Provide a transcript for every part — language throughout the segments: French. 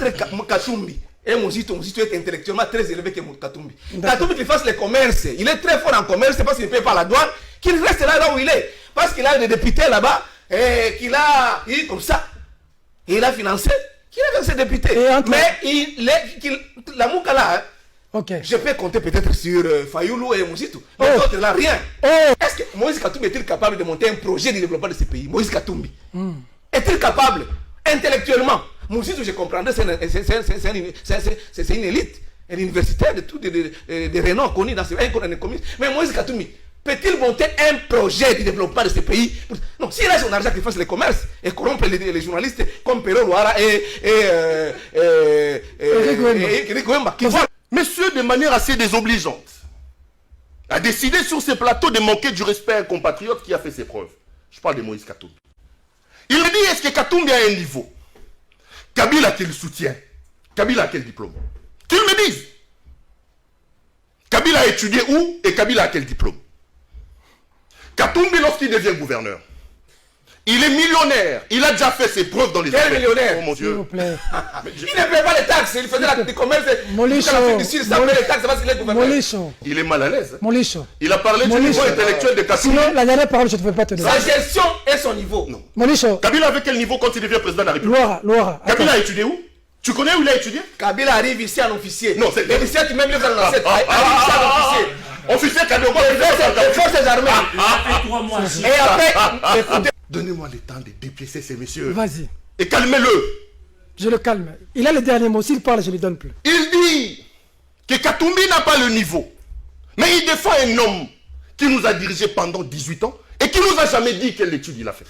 entre Katumbi et Mozito est intellectuellement très élevé que Katumbi. Katumbi qui fasse le commerce, il est très fort en commerce parce qu'il ne paye pas la douane, qu'il reste là où il est. Parce qu'il a des députés là-bas, et qu'il a, comme ça, il a financé, qu'il a ses députés. Mais la Mouka là, je peux compter peut-être sur Fayoulou et Mozito. Mais d'autres là, rien. Est-ce que Moïse Katumbi est-il capable de monter un projet de développement de ce pays? Moïse Katumbi. Est-il capable, intellectuellement? Mozito, je comprendrais, c'est une élite, un universitaire de tout, de renom connu dans ce pays. Mais Moïse Katumbi, peut-il monter un projet de développement de ce pays? Non, s'il a son argent qu'il fasse le commerce et corrompre les journalistes comme Perro Loara et Eric Wemba. Monsieur, de manière assez désobligeante, a décidé sur ce plateau de manquer du respect à un compatriote qui a fait ses preuves. Je parle de Moïse Katumbi. Il me dit, est-ce que Katumbi a un niveau? Kabila qui le soutient? Kabila a quel diplôme? Qu'il me dise. Kabila a étudié où et Kabila a quel diplôme? Katumbi, lorsqu'il devient gouverneur, il est millionnaire. Il a déjà fait ses preuves dans les Quel millionnaire? Oh mon Dieu. S'il vous plaît. Il ne paie pas les taxes. Il faisait des commerces. Il est mal à l'aise. Molicho. Il a parlé du niveau intellectuel de Katumbi. Sinon, la dernière parole, je ne peux pas te donner. Sa gestion et son niveau. Non. Molicho. Kabila avait quel niveau quand il devient président de la République? Laura. Kabila a étudié où? Tu connais où il a étudié? Kabila arrive ici en officier. Non, c'est... L'officier qui même 1997 arrive ici en officier. Officier Kadogo, les forces armées. Après 3 mois. Et après, écoutez. Donnez-moi le temps de dépiécer ces messieurs. Vas-y. Et calmez-le. Je le calme. Il a le dernier mot. S'il parle, je ne lui donne plus. Il dit que Katumbi n'a pas le niveau. Mais il défend un homme qui nous a dirigé pendant 18 ans et qui nous a jamais dit quelle étude il a fait.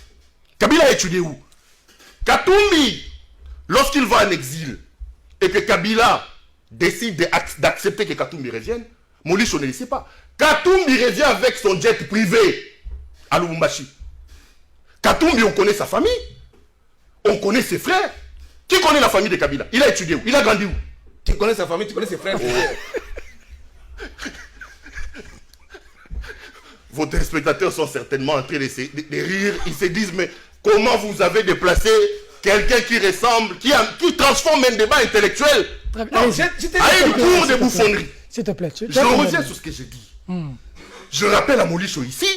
Kabila a étudié où? Katumbi, lorsqu'il va en exil et que Kabila décide d'accepter que Katumbi revienne, Molicho ne le sait pas. Katumbi revient avec son jet privé à Lubumbashi. Katumbi, on connaît sa famille. On connaît ses frères. Qui connaît la famille de Kabila? Il a étudié où? Il a grandi où? Tu connais sa famille, tu connais ses frères. Vos téléspectateurs sont certainement en train de rire. Ils se disent, mais comment vous avez déplacé quelqu'un qui ressemble, qui transforme un débat intellectuel à une cour de bouffonnerie? S'il te plaît. Je reviens sur ce que j'ai dit. Je rappelle à Molicho ici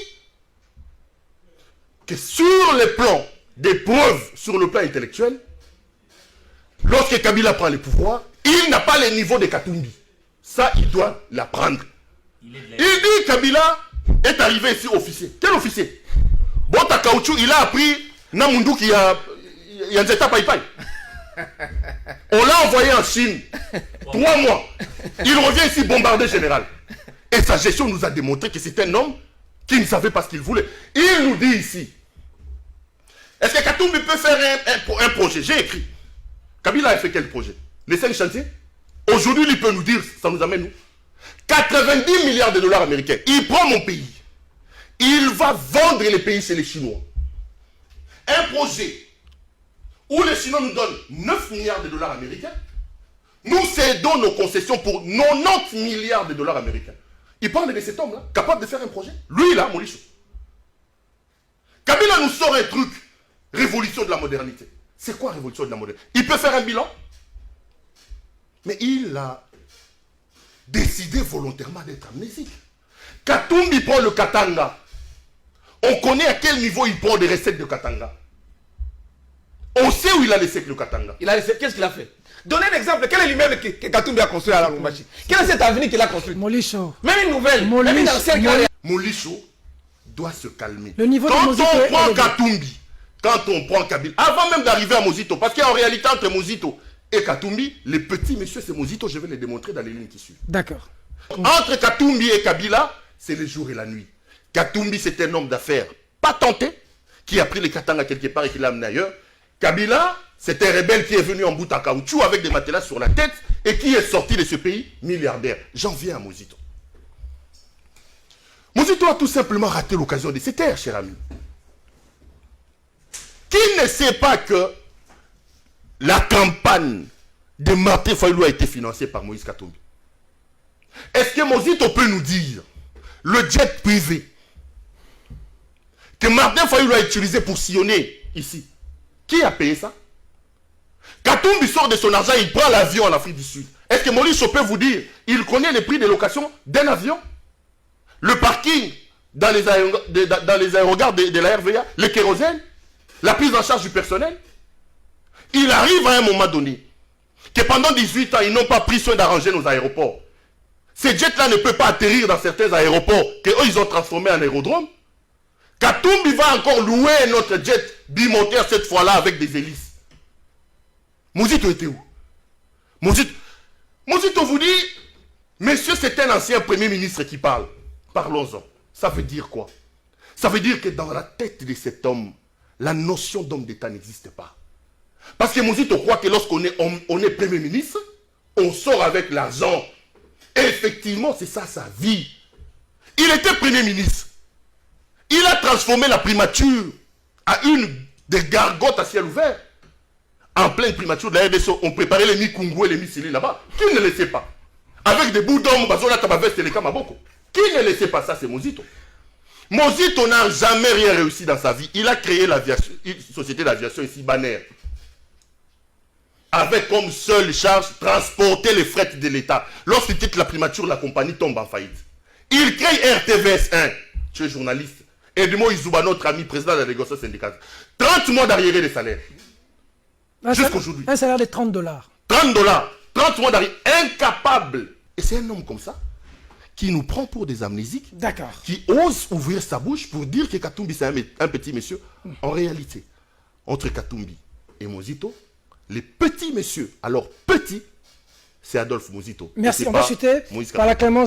que sur le plan des preuves, sur le plan intellectuel, lorsque Kabila prend le pouvoir, il n'a pas le niveau de Katumbi. Ça, il doit l'apprendre. Il dit Kabila est arrivé ici officier. Quel officier? Bota Kaouchou, il a appris Namundu qui a Nzeta Paipai. On l'a envoyé en Chine 3 mois. Il revient ici bombarder général. Et sa gestion nous a démontré que c'est un homme qui ne savait pas ce qu'il voulait. Il nous dit ici, est-ce que Katumbi peut faire un projet? J'ai écrit. Kabila a fait quel projet? Les 5 chantiers. Aujourd'hui, il peut nous dire, ça nous amène où? 90 milliards de dollars américains. Il prend mon pays. Il va vendre les pays chez les Chinois. Un projet où les Chinois nous donnent 9 milliards de dollars américains. Nous cédons nos concessions pour 90 milliards de dollars américains. Il parle de cet homme-là, capable de faire un projet. Lui, là, Molicho. Kabila nous sort un truc. Révolution de la modernité. C'est quoi révolution de la modernité? Il peut faire un bilan. Mais il a décidé volontairement d'être amnésique. Katumbi prend le Katanga. On connaît à quel niveau il prend des recettes de Katanga. On sait où il a laissé le Katanga. Qu'est-ce qu'il a fait? Donnez un exemple. Quel est l'immeuble que Katumbi a construit à la Lubumbashi? Quel est cet avenir qu'il a construit? Molicho. Même une nouvelle. Même une ancienne. Molicho doit se calmer. Le niveau quand de Mozito on prend Katumbi, quand on prend Kabila, avant même d'arriver à Mozito, parce qu'en réalité entre Mozito et Katumbi, les petits messieurs c'est Mozito, je vais les démontrer dans les lignes qui suivent. D'accord. Entre Katumbi et Kabila, c'est le jour et la nuit. Katumbi c'est un homme d'affaires patenté, qui a pris les Katanga quelque part et qui l'a amené ailleurs. Kabila, c'est un rebelle qui est venu en bout à caoutchouc avec des matelas sur la tête et qui est sorti de ce pays milliardaire. J'en viens à Mozito. Mozito a tout simplement raté l'occasion de se taire, cher ami. Qui ne sait pas que la campagne de Martin Fayulu a été financée par Moïse Katumbi? Est-ce que Mozito peut nous dire le jet privé que Martin Fayulu a utilisé pour sillonner ici? Qui a payé ça? Katumbi sort de son argent, il prend l'avion en Afrique du Sud. Est-ce que Maurice peut vous dire, il connaît les prix de location d'un avion? Le parking dans les aérogares de la RVA, le kérosène, la prise en charge du personnel. Il arrive à un moment donné que pendant 18 ans, ils n'ont pas pris soin d'arranger nos aéroports. Ces jets-là ne peuvent pas atterrir dans certains aéroports qu'eux, ils ont transformés en aérodromes. Katumbi va encore louer notre jet bimoteur cette fois-là avec des hélices. Muzito était où? Muzito vous dit, monsieur, c'est un ancien premier ministre qui parle. Parlons-en. Ça veut dire quoi? Ça veut dire que dans la tête de cet homme, la notion d'homme d'État n'existe pas. Parce que Muzito croit que lorsqu'on est premier ministre, on sort avec l'argent. Et effectivement, c'est ça sa vie. Il était premier ministre. Il a transformé la primature à une des gargotes à ciel ouvert. En pleine primature de la RDC, on préparait les Mikungu et les Missili là-bas. Qui ne le sait pas? Avec des bouts d'hommes, Bazola Tabaveste et les Kamaboko. Qui ne le sait pas? Ça, c'est Muzito. Muzito n'a jamais rien réussi dans sa vie. Il a créé une société d'aviation ici, Banner. Avec comme seule charge transporter les frais de l'État. Lorsqu'il quitte la primature, la compagnie tombe en faillite. Il crée RTVS 1. Tu es journaliste. Edmond Izouba, notre ami président de la négociation syndicale. 30 mois d'arriéré de salaire. Jusqu'aujourd'hui. Un salaire de $30. 30 $. 30 mois d'arriéré. Incapable. Et c'est un homme comme ça qui nous prend pour des amnésiques. D'accord. Qui ose ouvrir sa bouche pour dire que Katumbi c'est un petit monsieur. En réalité, entre Katumbi et Muzito, les petits messieurs, alors petits, c'est Adolphe Muzito. Merci, on va chuter par la clémence.